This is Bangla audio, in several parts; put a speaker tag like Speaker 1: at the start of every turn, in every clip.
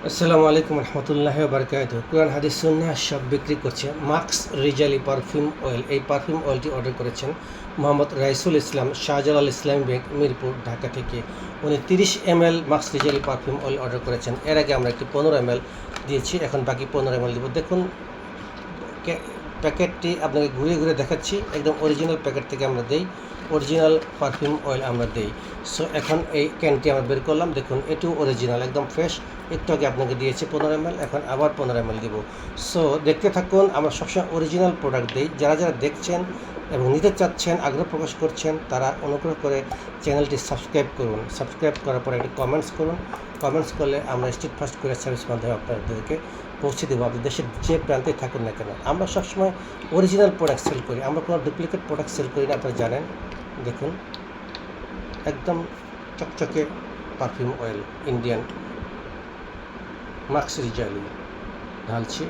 Speaker 1: আসসালামু আলাইকুম রহমতুল্লাহি ওয়া বারাকাতুহু। কুরআন হাদিস সুন্নাহ সব বিক্রি করছে মাক্স রিজালি পারফিউম অয়েল। এই পারফিউম অয়েলটি অর্ডার করেছেন মোহাম্মদ রাইসুল ইসলাম, শাহজালাল ইসলামী ব্যাংক, মিরপুর, ঢাকা থেকে। উনি 30 ml মাক্স রিজালি পারফিউম অয়েল অর্ডার করেছেন। এর আগে আমরা একটি 15 ml দিয়েছি, এখন বাকি 15 ml দেবো। দেখুন প্যাকেটটি আপনাকে ঘুরে ঘুরে দেখাচ্ছি, একদম অরিজিনাল প্যাকেট থেকে আমরা দেই, অরিজিনাল পারফিউম অয়েল আমরা দেই। সো এখন এই ক্যানটি আমরা বের করলাম, দেখুন এটিও অরিজিনাল, একদম ফ্রেশ। একটু আগে আপনাকে দিয়েছি 15 ml, এখন আবার 15 ml দিব। সো দেখতে থাকুন, আমরা সবসময় অরিজিনাল প্রোডাক্ট দিই। যারা যারা দেখছেন এবং নিতে চাচ্ছেন, আগ্রহ প্রকাশ করছেন, তারা অনুগ্রহ করে চ্যানেলটি সাবস্ক্রাইব করুন। সাবস্ক্রাইব করার পরে একটি কমেন্টস করুন। কমেন্টস করলে আমরা স্ট্রিট ফাস্ট করে সার্ভিস মাধ্যমে আপনাদেরকে পৌঁছে দেবো, আপনি দেশের যে প্রান্তে থাকুন না কেন। আমরা সবসময় অরিজিনাল প্রোডাক্ট সেল করি, আমরা কোনো ডুপ্লিকেট প্রোডাক্ট সেল করি না, আপনারা জানেন। দেখুন একদম চকচকে পারফিউম অয়েল, ইন্ডিয়ান মাক্স রিজালি ঢালছি।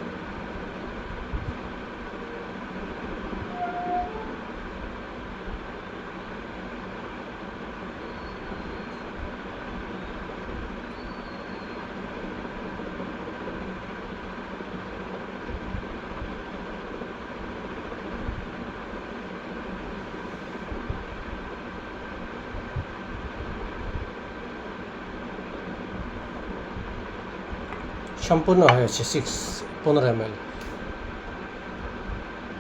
Speaker 1: সম্পূর্ণ হয়েছে 15 ml।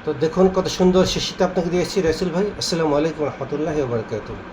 Speaker 1: তো দেখুন কত সুন্দর শিশিটা আপনাকে দিয়েছি রাইসুল ভাই। আসসালামু আলাইকুম রহমতুল্লাহি ওয়া বারাকাতুহু।